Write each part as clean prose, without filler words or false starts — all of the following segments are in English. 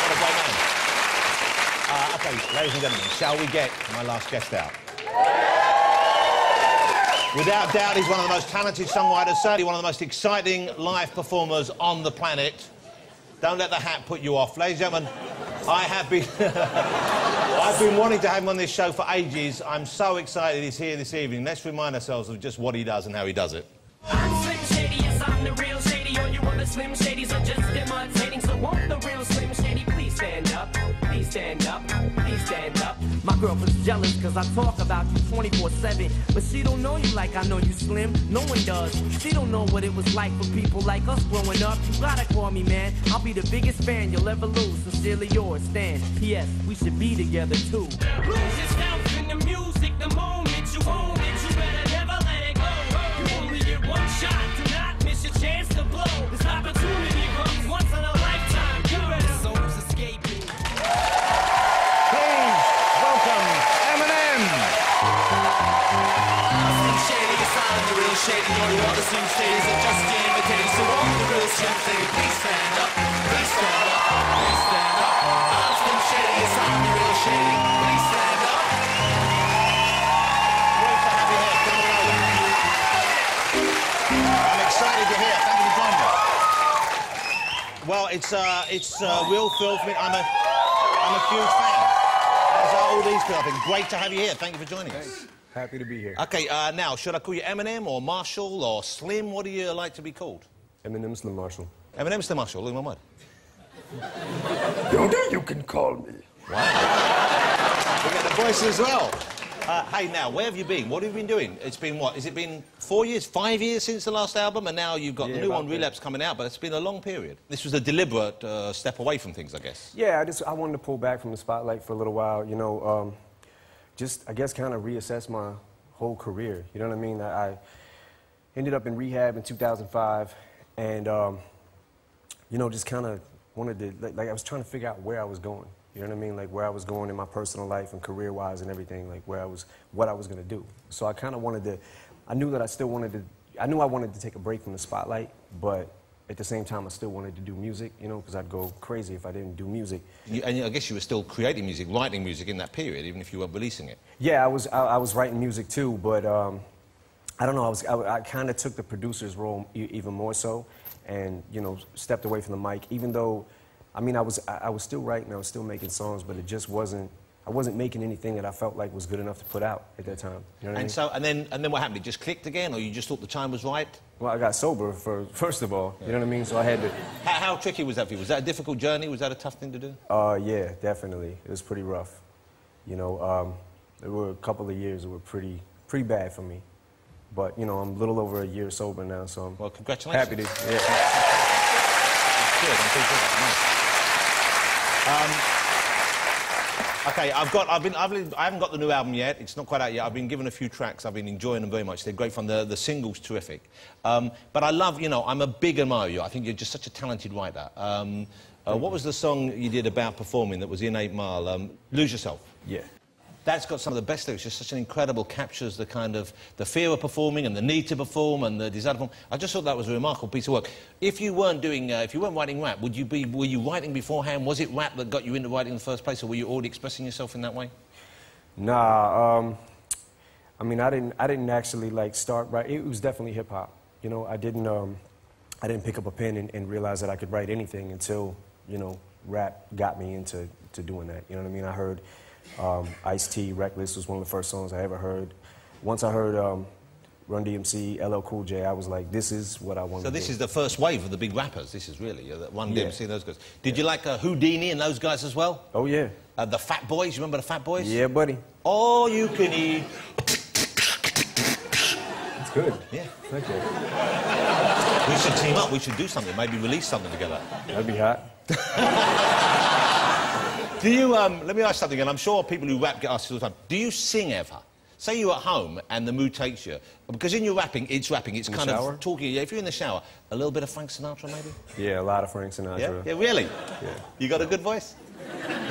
What a great man. OK, ladies and gentlemen, shall we get my last guest out? Without doubt, he's one of the most talented songwriters, certainly one of the most exciting live performers on the planet. Don't let the hat put you off. Ladies and gentlemen, I have been... I've been wanting to have him on this show for ages. I'm so excited he's here this evening. Let's remind ourselves of just what he does and how he does it. I'm Slim Shady, yes, I'm the real Shady. All you other Slim Shadys are just imitating. So won't the real Slim Shady please stand up? Please stand up, please stand up. My girlfriend's jealous because I talk about you 24/7. But she don't know you like I know you, Slim. No one does. She don't know what it was like for people like us growing up. You gotta call me, man. I'll be the biggest fan you'll ever lose. Sincerely yours, Stan. P.S. We should be together, too. Lose yourself in the music the moment you own it. You better never let it go. You only get one shot. Do not miss your chance to blow. This opportunity comes once in a lifetime. You better soul's escaping. Please welcome Eminem. Slim Shady, yes, I'm the real Shady. All you other Slim Shadys are just imitating. So won't the real Slim Shady please stand up? Please stand up, please stand up. I'm Slim Shady, yes, I'm the real Shady. Please stand up. Great to have you here. Come on over. I'm excited you're here. Thank you for joining me. Well, it's real thrill for me. I'm a huge fan. As are all these people. I think great to have you here. Thank you for joining us. Happy to be here. OK, now, should I call you Eminem or Marshall or Slim? What do you like to be called? Eminem Slim Marshall. Eminem Slim Marshall. Look at my word. Yoda, you can call me. Wow. We get the voice as well. Hey, now, where have you been? What have you been doing? It's been, what, has it been 4 years, 5 years since the last album? And now you've got the new one, Relapse, coming out, but it's been a long period. This was a deliberate step away from things, I guess. Yeah, I wanted to pull back from the spotlight for a little while, you know, just, I guess, kind of reassess my whole career. You know what I mean? I ended up in rehab in 2005, and, you know, just kind of wanted to, like, I was trying to figure out where I was going. You know what I mean? Like, where I was going in my personal life and career-wise and everything, like, what I was going to do. So I kind of wanted to, I knew that I still wanted to, I knew I wanted to take a break from the spotlight, but at the same time, I still wanted to do music, you know, because I'd go crazy if I didn't do music. And I guess you were still creating music, writing music in that period, even if you weren't releasing it. Yeah, I was writing music too, but I don't know, I kind of took the producer's role even more so, and, you know, stepped away from the mic, even though, I mean, I was still writing, I was still making songs, but it just wasn't, I wasn't making anything that I felt like was good enough to put out at that time. You know what I mean? So, and then what happened? It just clicked again, or you just thought the time was right? Well, I got sober first of all, you know what I mean? So I had to... How tricky was that for you? Was that a difficult journey? Was that a tough thing to do? Yeah, definitely. It was pretty rough. You know, there were a couple of years that were pretty bad for me. But, you know, I'm a little over a year sober now, so I'm well, congratulations. Happy to... Yeah. That's good. I'm good. Nice. OK, I haven't got the new album yet. It's not quite out yet. I've been given a few tracks. I've been enjoying them very much. They're great fun. The single's terrific. But I love, you know, I'm a big admirer of you. I think you're just such a talented writer. What was the song you did about performing that was in 8 Mile? Lose Yourself. Yeah. That's got some of the best lyrics. Just such an incredible, captures the kind of the fear of performing and the need to perform and the desire to perform. I just thought that was a remarkable piece of work. If you weren't doing, if you weren't writing rap, were you writing beforehand? Was it rap that got you into writing in the first place, or were you already expressing yourself in that way? Nah, I mean, I didn't actually like start writing. It was definitely hip hop. You know, I didn't pick up a pen and realize that I could write anything until, you know, rap got me into doing that. You know what I mean? I heard Ice-T, Reckless was one of the first songs I ever heard. Once I heard Run DMC, LL Cool J, I was like, this is what I want to do. So this is the first wave of the big rappers, this is really, Run DMC and those guys. Did you like Houdini and those guys as well? Oh, yeah. The Fat Boys, you remember the Fat Boys? Yeah, buddy. All you can eat. It's good. Yeah. Thank you. We should team up, we should do something, maybe release something together. That'd be hot. Do you, let me ask something, and I'm sure people who rap get asked all the time. Do you sing ever? Say you're at home and the mood takes you. Because in your rapping, it's kind of talking. Yeah, if you're in the shower, a little bit of Frank Sinatra, maybe? Yeah, a lot of Frank Sinatra. Yeah, really? Yeah. You got a good voice?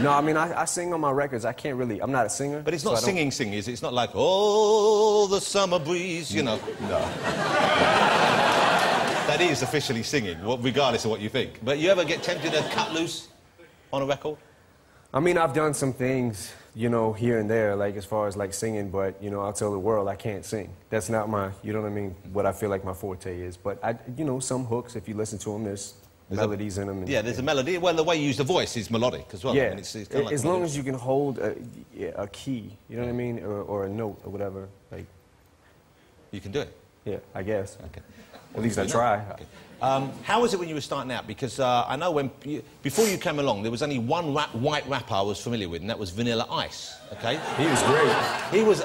No, I mean, I sing on my records. I can't really, I'm not a singer. But it's not singing, is it? It's not like, oh, the summer breeze, you know. No. That is officially singing, regardless of what you think. But you ever get tempted to cut loose? on a record? I mean, I've done some things, you know, here and there, like as far as like singing, but, you know, I'll tell the world I can't sing. That's not my, you know what I mean, what I feel like my forte is. But, you know, some hooks, if you listen to them, there's melodies in them. And, yeah, there's a melody. Well, the way you use the voice is melodic as well. Yeah, I mean, it's kind of like as long as you can hold a key, you know what I mean, or a note or whatever, like. You can do it? Yeah, I guess. Okay. At least I try. Okay. How was it when you were starting out? Because I know before you came along, there was only one white rapper I was familiar with, and that was Vanilla Ice, okay? He was great. He was,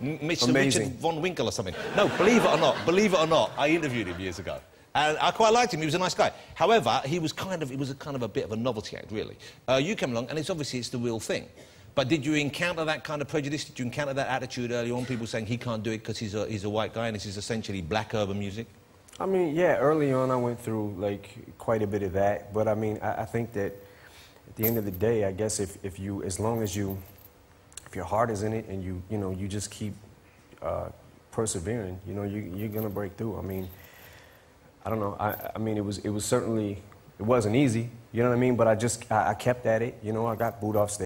Mr. Richard Von Winkle or something. No, believe it or not, I interviewed him years ago. And I quite liked him, he was a nice guy. However, he was it was a bit of a novelty act, really. You came along, and it's the real thing. But did you encounter that kind of prejudice? Did you encounter that attitude early on, people saying he can't do it because he's a white guy and this is essentially black urban music? I mean, yeah, early on I went through, like, quite a bit of that. But, I mean, I think that at the end of the day, I guess if your heart is in it and you know, you just keep persevering, you know, you're going to break through. I mean, I don't know. I mean, it was certainly, it wasn't easy, you know what I mean? But I kept at it, you know, I got booed off stage.